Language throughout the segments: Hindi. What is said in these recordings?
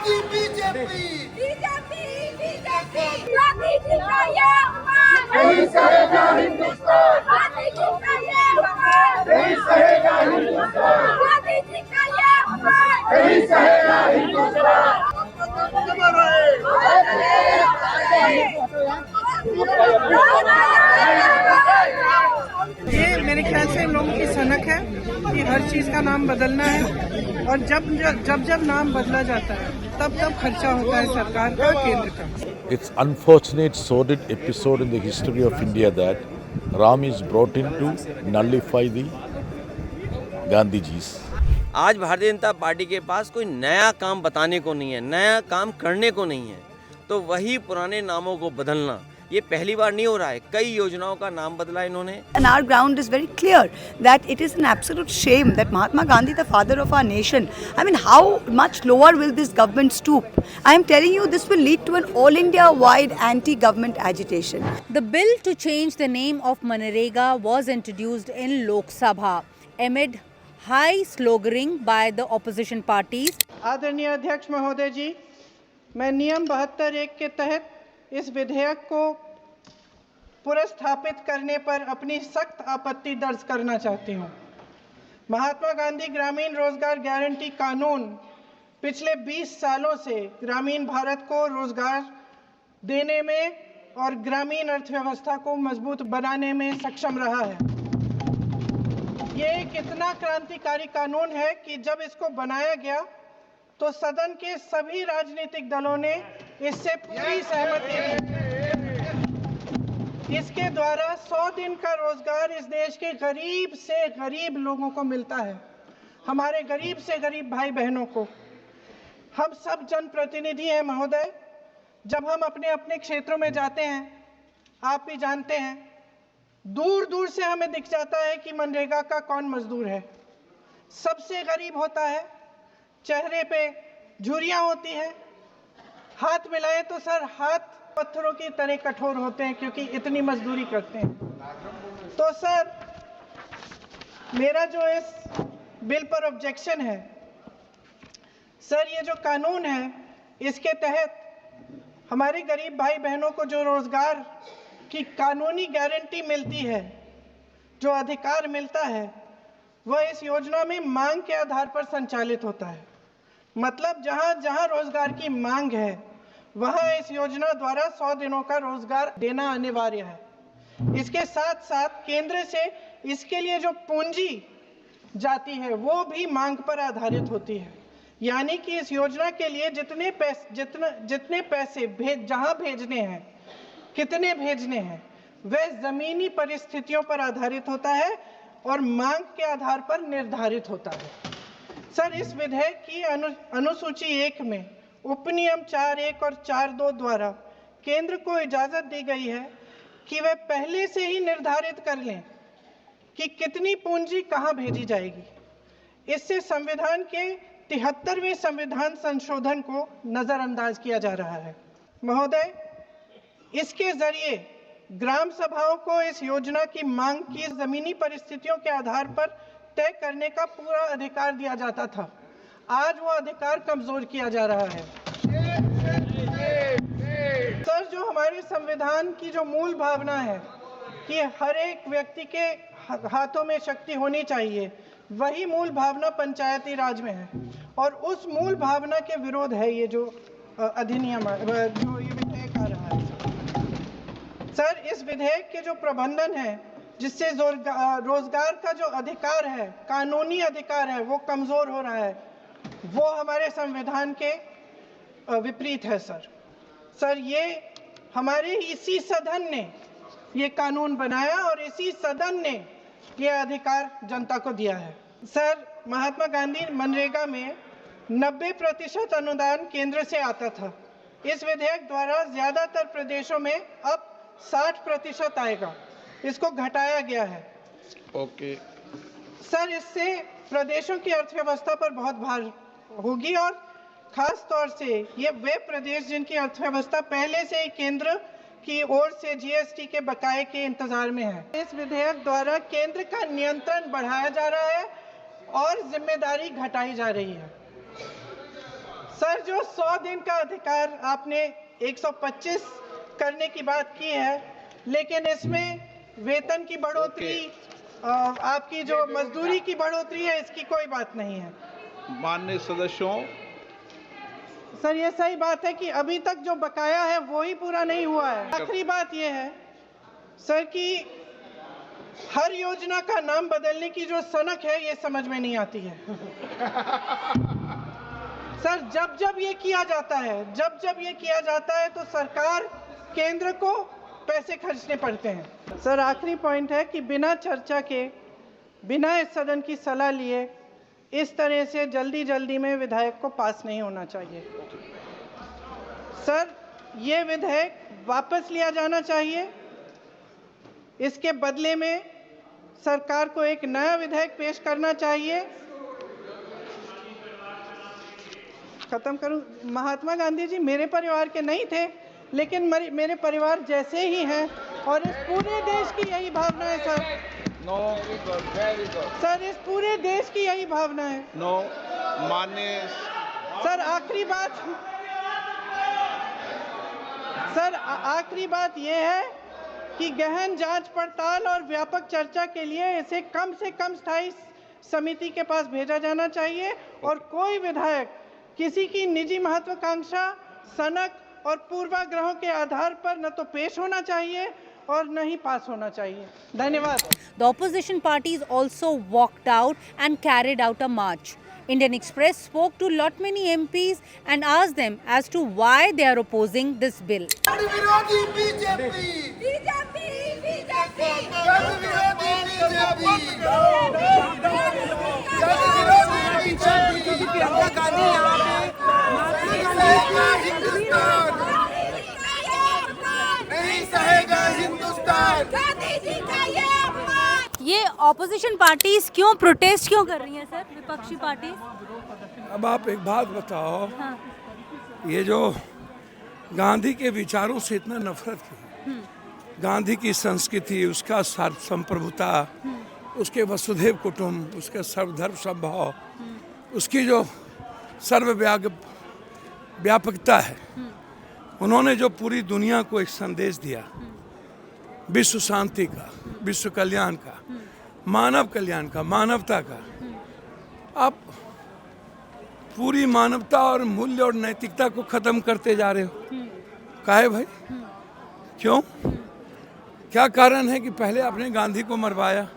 मोदी बीजेपी मोदी जी का ये अपमान नहीं सहेगा हिंदुस्तान मोदी जी का ये अपमान नहीं सहेगा हिंदुस्तान मोदी जी का ये अपमान नहीं सहेगा हिंदुस्तान ये मेरे ख्याल से इन लोगों की सनक है कि हर चीज का नाम बदलना है और जब नाम बदला जाता है तब खर्चा होता है सरकार का, केंद्र का। It's unfortunate, sordid episode in the history of India that Ram is brought in to nullify the Gandhijis. आज भारतीय जनता पार्टी के पास कोई नया काम बताने को नहीं है, नया काम करने को नहीं है, तो वही पुराने नामों को बदलना ये पहली बार नहीं हो रहा है। कई योजनाओं का नाम बदला इन्होंने। And our ground is very clear that it is an absolute shame that Mahatma Gandhi, the father of our nation, I mean, how much lower will this government stoop? I am telling you, this will lead to an all India-wide anti-government agitation. The bill to change the name of Manrega was introduced in Lok Sabha amid high sloganeering by the opposition parties. आदरणीय अध्यक्ष महोदय जी, मैं नियम 72(1) के तहत इस विधेयक को पुनर्स्थापित करने पर अपनी सख्त आपत्ति दर्ज करना चाहती हूँ। महात्मा गांधी ग्रामीण रोजगार गारंटी कानून पिछले 20 सालों से ग्रामीण भारत को रोजगार देने में और ग्रामीण अर्थव्यवस्था को मजबूत बनाने में सक्षम रहा है। ये एक इतना क्रांतिकारी कानून है कि जब इसको बनाया गया तो सदन के सभी राजनीतिक दलों ने इससे पूरी सहमति दी। इसके द्वारा 100 दिन का रोजगार इस देश के गरीब से गरीब लोगों को मिलता है, हमारे गरीब से गरीब भाई बहनों को। हम सब जनप्रतिनिधि हैं महोदय, जब हम अपने अपने क्षेत्रों में जाते हैं, आप भी जानते हैं, दूर दूर से हमें दिख जाता है कि मनरेगा का कौन मजदूर है। सबसे गरीब होता है, चेहरे पे झुर्रियां होती हैं, हाथ मिलाए तो सर हाथ पत्थरों की तरह कठोर होते हैं क्योंकि इतनी मजदूरी करते हैं। तो सर मेरा जो इस बिल पर ऑब्जेक्शन है, सर ये जो कानून है इसके तहत हमारे गरीब भाई बहनों को जो रोजगार की कानूनी गारंटी मिलती है, जो अधिकार मिलता है, वह इस योजना में मांग के आधार पर संचालित होता है। मतलब जहां जहां रोजगार की मांग है वहां इस योजना द्वारा 100 दिनों का रोजगार देना अनिवार्य है। इसके साथ साथ केंद्र से इसके लिए जो पूंजी जाती है वो भी मांग पर आधारित होती है। यानी कि इस योजना के लिए जितने पैसे जहां भेजने हैं, कितने भेजने हैं, वह जमीनी परिस्थितियों पर आधारित होता है और मांग के आधार पर निर्धारित होता है। सर इस विधेयक की अनुसूची 1 में उपनियम 4(1) और 4(2) द्वारा केंद्र को इजाजत दी गई है कि वह पहले से ही निर्धारित कर लें कि कितनी पूंजी कहां भेजी जाएगी। इससे संविधान के 73वें संविधान संशोधन को नजरअंदाज किया जा रहा है। महोदय, इसके जरिए ग्राम सभाओं को इस योजना की मांग की जमीनी परिस्थितियों के आधार पर तय करने का पूरा अधिकार दिया जाता था। आज वो अधिकार कमजोर किया जा रहा है। सर जो हमारे संविधान की जो मूल भावना है कि हर एक व्यक्ति के हाथों में शक्ति होनी चाहिए, वही मूल भावना पंचायती राज में है और उस मूल भावना के विरोध है ये जो अधिनियम जो ये विधेयक आ रहा है। सर इस विधेयक के जो प्रबंधन है जिससे रोजगार का जो अधिकार है, कानूनी अधिकार है, वो कमजोर हो रहा है, वो हमारे संविधान के विपरीत है। सर ये हमारे इसी सदन ने ये कानून बनाया और इसी सदन ने ये अधिकार जनता को दिया है। सर महात्मा गांधी मनरेगा में 90% अनुदान केंद्र से आता था। इस विधेयक द्वारा ज्यादातर प्रदेशों में अब 60% आएगा, इसको घटाया गया है। ओके सर इससे प्रदेशों की अर्थव्यवस्था पर बहुत भार होगी और खास तौर से ये वे प्रदेश जिनकी अर्थव्यवस्था पहले से ही केंद्र की ओर से जीएसटी के बकाये के इंतजार में है। इस विधेयक द्वारा केंद्र का नियंत्रण बढ़ाया जा रहा है और जिम्मेदारी घटाई जा रही है। सर, जो 100 दिन का अधिकार आपने 125 करने की बात की है, लेकिन इसमें वेतन की बढ़ोतरी, आपकी जो मजदूरी की बढ़ोतरी है, इसकी कोई बात नहीं है। माननीय सदस्यों, सर, ये सही बात है कि अभी तक जो बकाया है वो ही पूरा नहीं हुआ है। आखिरी बात ये है सर कि हर योजना का नाम बदलने की जो सनक है, ये समझ में नहीं आती है। सर, जब जब ये किया जाता है तो सरकार केंद्र को पैसे खर्चने पड़ते हैं। सर, आखिरी पॉइंट है कि बिना चर्चा के, बिना इस सदन की सलाह लिए इस तरह से जल्दी में विधेयक को पास नहीं होना चाहिए। सर, ये विधेयक वापस लिया जाना चाहिए। इसके बदले में सरकार को एक नया विधेयक पेश करना चाहिए। खत्म करूं। महात्मा गांधी जी मेरे परिवार के नहीं थे, लेकिन मेरे परिवार जैसे ही हैं, और इस पूरे देश की यही भावना है sir. No, very good. Sir, इस पूरे देश की यही भावना है। नो, माननीय सर, आखिरी बात यह है कि गहन जांच पड़ताल और व्यापक चर्चा के लिए इसे कम से कम स्थायी समिति के पास भेजा जाना चाहिए, और कोई विधायक किसी की निजी महत्वाकांक्षा, सनक और पूर्वाग्रहों के आधार पर न तो पेश होना चाहिए और न ही पास होना चाहिए। धन्यवाद। The opposition parties also walked out and carried out a march. Indian Express spoke to lot many MPs and asked them as to why they are opposing this bill. विरोधी बीजेपी, बीजेपी बीजेपी नहीं सहेगा हिंदुस्तान। गांधी जी का ये अपमान। ये ऑपोजिशन पार्टीज क्यों प्रोटेस्ट क्यों कर रही हैं सर, विपक्षी पार्टी? अब आप एक बात बताओ, ये जो गांधी के विचारों से इतना नफरत क्यों? गांधी की संस्कृति, उसका संप्रभुता, उसके वसुधैव कुटुंब, उसके सर्वधर्म समभाव, उसकी जो सर्वव्यापकता है, उन्होंने जो पूरी दुनिया को एक संदेश दिया, विश्व शांति का, विश्व कल्याण का, मानव कल्याण का, मानवता का। आप पूरी मानवता और मूल्य और नैतिकता को खत्म करते जा रहे हो। काहे भाई? क्यों? क्या कारण है कि पहले आपने गांधी को मरवाया,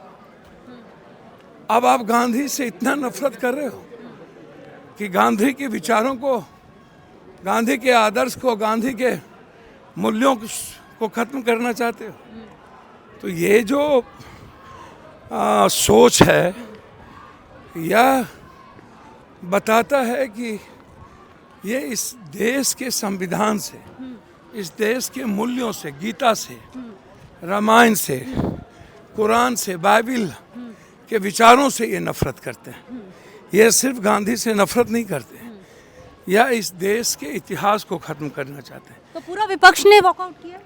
अब आप गांधी से इतना नफरत कर रहे हो कि गांधी के विचारों को, गांधी के आदर्श को, गांधी के मूल्यों को खत्म करना चाहते हो? तो ये जो सोच है, यह बताता है कि ये इस देश के संविधान से, इस देश के मूल्यों से, गीता से, रामायण से, कुरान से, बाइबल के विचारों से ये नफरत करते हैं। ये सिर्फ गांधी से नफरत नहीं करते, या इस देश के इतिहास को खत्म करना चाहते हैं। तो पूरा विपक्ष ने वॉकआउट किया?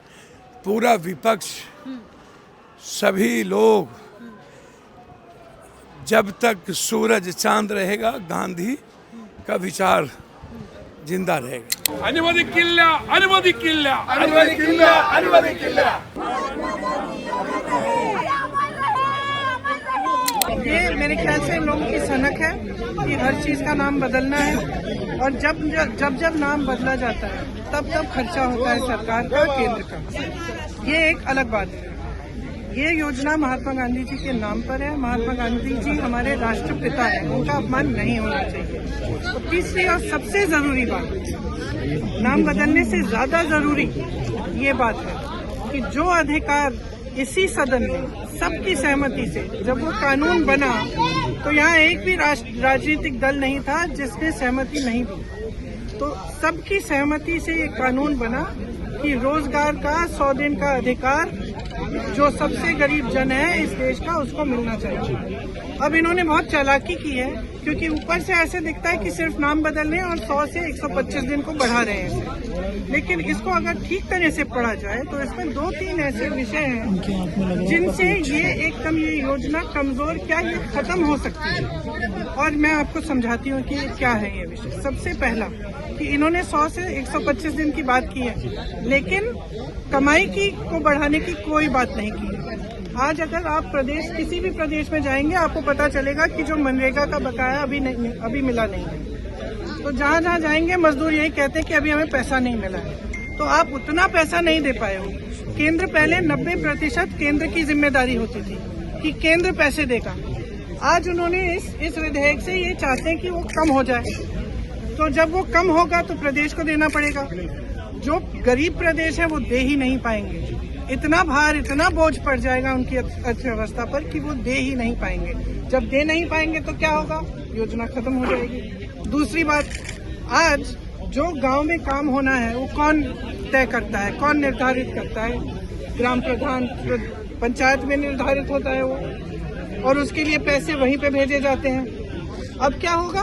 पूरा विपक्ष, सभी लोग, जब तक सूरज चांद रहेगा गांधी का विचार जिंदा रहेगा। अनुमति किल्ला, अनुमति किल्ला, अनुमति किल्ला, अनुमति किल्ला। ये मेरे ख्याल से इन लोगों की सनक है कि हर चीज़ का नाम बदलना है, और जब नाम बदला जाता है तब खर्चा होता है सरकार का, केंद्र का। ये एक अलग बात है। ये योजना महात्मा गांधी जी के नाम पर है। महात्मा गांधी जी हमारे राष्ट्रपिता हैं, उनका अपमान नहीं होना चाहिए। तो तीसरी और सबसे जरूरी बात, नाम बदलने से ज्यादा जरूरी ये बात है कि जो अधिकार इसी सदन में सबकी सहमति से जब वो कानून बना, तो यहाँ एक भी राजनीतिक दल नहीं था जिसने सहमति नहीं दी। तो सबकी सहमति से ये कानून बना कि रोजगार का 100 दिन का अधिकार जो सबसे गरीब जन है इस देश का, उसको मिलना चाहिए। अब इन्होंने बहुत चालाकी की है, क्योंकि ऊपर से ऐसे दिखता है कि सिर्फ नाम बदलने और 100 से 125 दिन को बढ़ा रहे हैं, लेकिन इसको अगर ठीक तरह से पढ़ा जाए तो इसमें 2-3 ऐसे विषय हैं जिनसे ये योजना कमजोर, क्या ये खत्म हो सकती है। और मैं आपको समझाती हूँ कि क्या है ये विषय। सबसे पहला, कि इन्होंने 100 से 125 दिन की बात की है, लेकिन कमाई को बढ़ाने की कोई बात नहीं की है। आज अगर आप किसी भी प्रदेश में जाएंगे, आपको पता चलेगा कि जो मनरेगा का बकाया अभी मिला नहीं है। तो जहाँ जहाँ जाएंगे मजदूर यही कहते हैं कि अभी हमें पैसा नहीं मिला है। तो आप उतना पैसा नहीं दे पाए हो। केंद्र पहले 90% केंद्र की जिम्मेदारी होती थी कि केंद्र पैसे देगा। आज उन्होंने इस विधेयक से ये चाहते हैं कि वो कम हो जाए। तो जब वो कम होगा तो प्रदेश को देना पड़ेगा। जो गरीब प्रदेश है वो दे ही नहीं पाएंगे। इतना भार, इतना बोझ पड़ जाएगा उनकी अर्थव्यवस्था पर कि वो दे ही नहीं पाएंगे। जब दे नहीं पाएंगे तो क्या होगा? योजना खत्म हो जाएगी। दूसरी बात, आज जो गांव में काम होना है वो कौन तय करता है, कौन निर्धारित करता है? ग्राम प्रधान, पंचायत में निर्धारित होता है वो, और उसके लिए पैसे वहीं पे भेजे जाते हैं। अब क्या होगा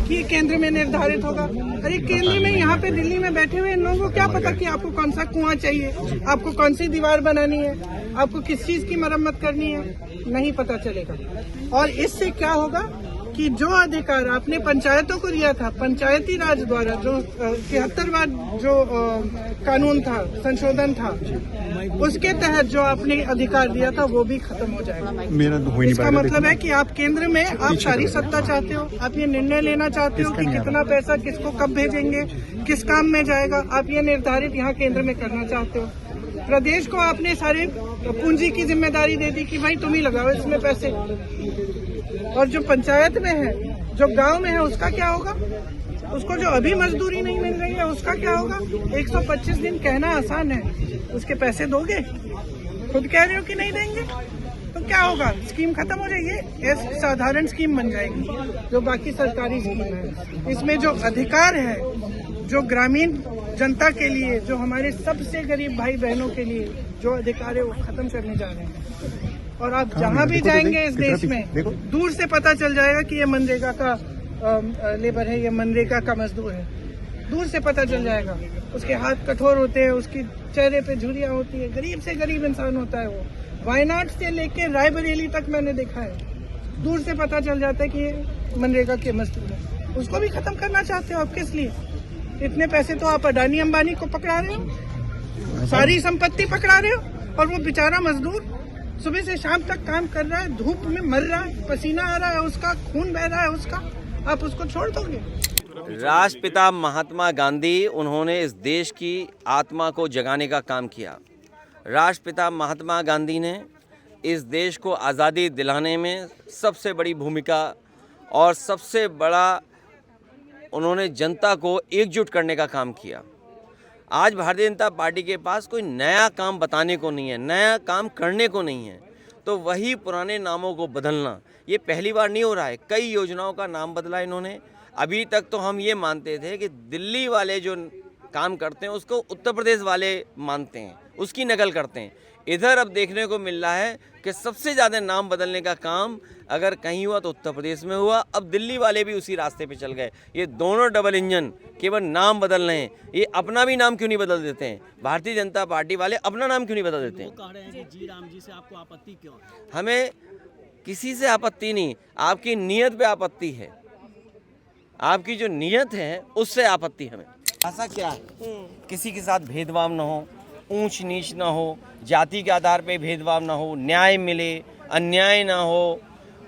कि केंद्र में निर्धारित होगा। अरे केंद्र में यहाँ पे दिल्ली में बैठे हुए इन लोगों को क्या पता कि आपको कौन सा कुआं चाहिए, आपको कौन सी दीवार बनानी है, आपको किस चीज की मरम्मत करनी है, नहीं पता चलेगा। और इससे क्या होगा कि जो अधिकार आपने पंचायतों को दिया था, पंचायती राज द्वारा जो 73वां जो कानून था, संशोधन था, उसके तहत जो आपने अधिकार दिया था वो भी खत्म हो जाएगा। इसका मतलब है कि आप केंद्र में आप सारी सत्ता चाहते हो, आप ये निर्णय लेना चाहते हो कि कितना पैसा किसको कब भेजेंगे, किस काम में जाएगा, आप ये निर्धारित यहाँ केंद्र में करना चाहते हो। प्रदेश को आपने सारे पूंजी की जिम्मेदारी दे दी कि भाई तुम ही लगाओ इसमें पैसे। और जो पंचायत में है, जो गांव में है, उसका क्या होगा? उसको जो अभी मजदूरी नहीं मिल रही है उसका क्या होगा? 125 दिन कहना आसान है, उसके पैसे दोगे? खुद कह रहे हो कि नहीं देंगे, तो क्या होगा? स्कीम खत्म हो जाएगी। एक साधारण स्कीम बन जाएगी जो बाकी सरकारी स्कीम है। इसमें जो अधिकार है, जो ग्रामीण जनता के लिए, जो हमारे सबसे गरीब भाई बहनों के लिए जो अधिकार है वो खत्म करने जा रहे हैं। और आप जहाँ भी जाएंगे इस देश में, दूर से पता चल जाएगा कि ये मनरेगा का लेबर है, ये मनरेगा का मजदूर है। दूर से पता चल जाएगा। उसके हाथ कठोर होते हैं, उसकी चेहरे पे झुर्रियाँ होती है, गरीब से गरीब इंसान होता है वो। वायनाड से लेके रायबरेली तक मैंने देखा है। दूर से पता चल जाता है कि ये मनरेगा के मजदूर है। उसको भी खत्म करना चाहते हो आप? किस लिए? इतने पैसे तो आप अडानी अंबानी को पकड़ा रहे हो, सारी संपत्ति पकड़ा रहे हो, और वो बेचारा मजदूर सुबह से शाम तक काम कर रहा है, धूप में मर रहा है, पसीना आ रहा है उसका, खून बह रहा है उसका, आप उसको छोड़ दोगे? राष्ट्रपिता महात्मा गांधी, उन्होंने इस देश की आत्मा को जगाने का काम किया। राष्ट्रपिता महात्मा गांधी ने इस देश को आज़ादी दिलाने में सबसे बड़ी भूमिका और सबसे बड़ा उन्होंने जनता को एकजुट करने का काम किया। आज भारतीय जनता पार्टी के पास कोई नया काम बताने को नहीं है, नया काम करने को नहीं है, तो वही पुराने नामों को बदलना ये पहली बार नहीं हो रहा है। कई योजनाओं का नाम बदला इन्होंने। अभी तक तो हम ये मानते थे कि दिल्ली वाले जो काम करते हैं उसको उत्तर प्रदेश वाले मानते हैं, उसकी नकल करते हैं। इधर अब देखने को मिल रहा है कि सबसे ज़्यादा नाम बदलने का काम अगर कहीं हुआ तो उत्तर प्रदेश में हुआ। अब दिल्ली वाले भी उसी रास्ते पे चल गए। ये दोनों डबल इंजन केवल नाम बदल रहे हैं। ये अपना भी नाम क्यों नहीं बदल देते हैं? भारतीय जनता पार्टी वाले अपना नाम क्यों नहीं बदल देते हैं? कह रहे हैं कि जी राम जी से आपको आपत्ति क्यों? हमें किसी से आपत्ति नहीं, आपकी नीयत पे आपत्ति है। आपकी जो नीयत है उससे आपत्ति हमें। ऐसा क्या है? किसी के साथ भेदभाव न हो, ऊंच नीच ना हो, जाति के आधार पे भेदभाव ना हो, न्याय मिले, अन्याय ना हो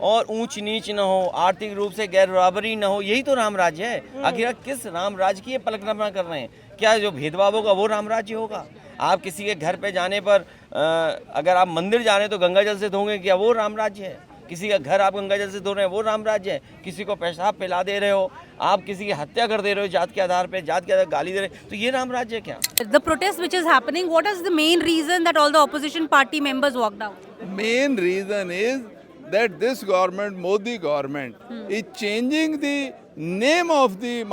और ऊंच नीच ना हो, आर्थिक रूप से गैर बराबरी ना हो। यही तो राम राज्य है। आखिर आप किस राम राज्य की पलकना कर रहे हैं? क्या जो भेदभाव होगा वो राम राज्य होगा? आप किसी के घर पे जाने पर अगर आप मंदिर जा रहे हैं तो गंगा जल से धोंगे, क्या वो राम राज्य है? किसी का घर आप गंगा जल से धो रहे हैं वो राम राज्य है? किसी को पेशाब पिला दे रहे हो, आप किसी की हत्या कर दे रहे हो जात के आधार पे, जात के आधार गाली दे रहे हो, तो ये राम राज्य है क्या? The protest which is happening, what is the main reason that all the opposition party members walked out? Main reason is that this government, Modi government, is changing the name of the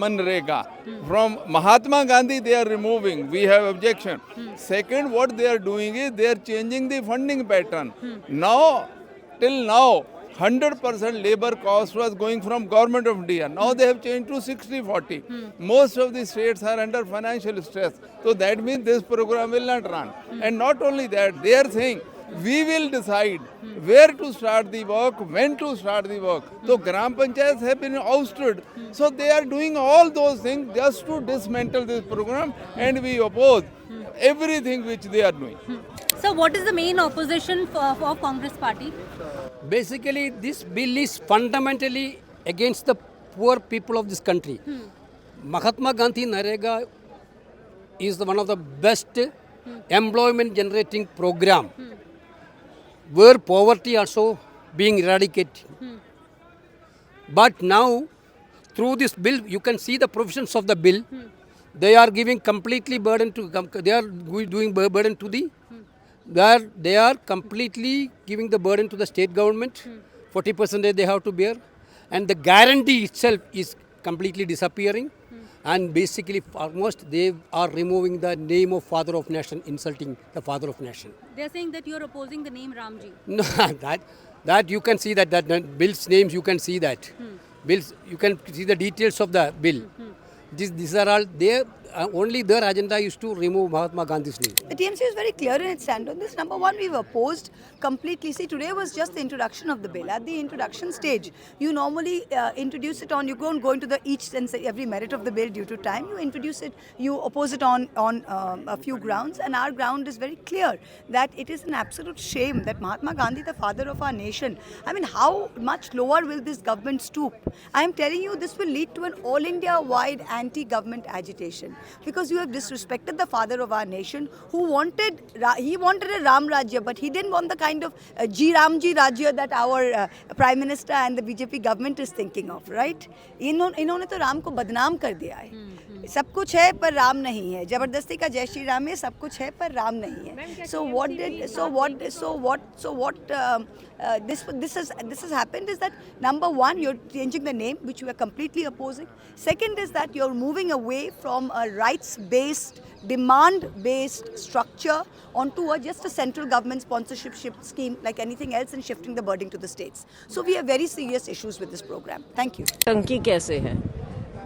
Manrega. From Mahatma Gandhi they are removing. We have objection. Second, what they are doing is they are changing the funding pattern. Now, till now, 100% labor cost was going from government of India. Now they have changed to 60-40. Most of the states are under financial stress. So that means this program will not run. And not only that, they are saying we will decide where to start the work, when to start the work. So Gram Panchayats have been ousted. So they are doing all those things just to dismantle this program, and we oppose everything which they are doing. So what is the main opposition for Congress party? Basically, this bill is fundamentally against the poor people of this country. Mahatma Gandhi Narega is one of the best employment generating program where poverty also being eradicated. But now, through this bill, you can see the provisions of the bill. They are giving completely burden to. They are doing burden to the. They are completely giving the burden to the state government. 40% they have to bear, and the guarantee itself is completely disappearing. And basically, almost they are removing the name of Father of Nation, insulting the Father of Nation. They are saying that you are opposing the name Ramji. No, that you can see that bill's names. You can see that bills. You can see the details of the bill. These are all there. Only their agenda is to remove Mahatma Gandhi's name. The TMC is very clear in its stand on this. Number one, we've opposed completely. See, today was just the introduction of the bill. At the introduction stage, you normally introduce it on, you don't go into the each and every merit of the bill due to time. You introduce it, you oppose it on a few grounds, and our ground is very clear that it is an absolute shame that Mahatma Gandhi, the father of our nation, I mean, how much lower will this government stoop? I am telling you, this will lead to an all India-wide anti-government agitation. Because you have disrespected the father of our nation, who wanted a Ram Rajya, but he didn't want the kind of Ramji Rajya that our Prime Minister and the BJP government is thinking of, right? इन्होंने तो राम को बदनाम कर दिया है. सब कुछ है पर राम नहीं है. जबरदस्ती का जय श्री राम है, सब कुछ है पर राम नहीं है. This has happened is that number one, you're changing the name, which we are completely opposing. Second is that you're moving away from a rights-based, demand-based structure onto just a central government sponsorship scheme like anything else, and shifting the burden to the states. So we have very serious issues with this program. Thank you. नौटंकी कैसे है?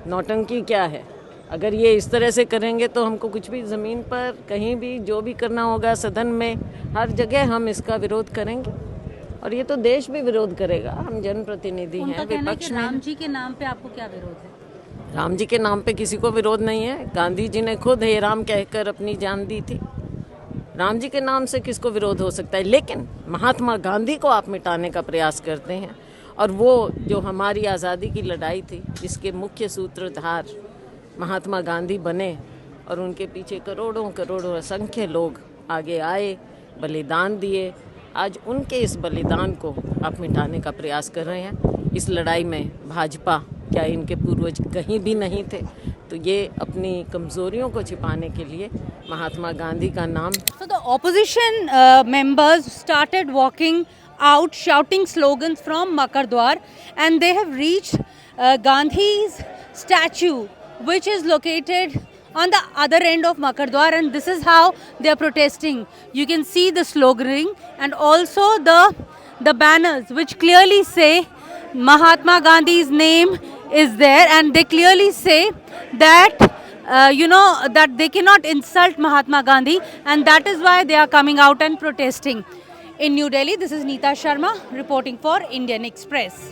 नौटंकी क्या है? अगर ये इस तरह से करेंगे तो हमको कुछ भी ज़मीन पर कहीं भी जो भी करना होगा, सदन में हर जगह हम इसका विरोध करेंगे, और ये तो देश भी विरोध करेगा. हम जनप्रतिनिधि हैं, विपक्ष में. राम जी के नाम पे आपको क्या विरोध है? राम जी के नाम पे किसी को विरोध नहीं है. गांधी जी ने खुद हे राम कहकर अपनी जान दी थी. राम जी के नाम से किसको विरोध हो सकता है? लेकिन महात्मा गांधी को आप मिटाने का प्रयास करते हैं, और वो जो हमारी आज़ादी की लड़ाई थी, जिसके मुख्य सूत्रधार महात्मा गांधी बने, और उनके पीछे करोड़ों करोड़ों असंख्य लोग आगे आए, बलिदान दिए. आज उनके इस बलिदान को आप मिटाने का प्रयास कर रहे हैं. इस लड़ाई में भाजपा, क्या इनके पूर्वज कहीं भी नहीं थे? तो ये अपनी कमज़ोरियों को छिपाने के लिए महात्मा गांधी का नाम. So the opposition members started walking out, shouting slogans from Makardwar, and they have reached Gandhi's statue, which is located on the other end of Makardwar, and this is how they are protesting. You can see the sloganing and also the banners, which clearly say Mahatma Gandhi's name is there, and they clearly say that that they cannot insult Mahatma Gandhi, and that is why they are coming out and protesting. In New Delhi, this is Neeta Sharma reporting for Indian Express.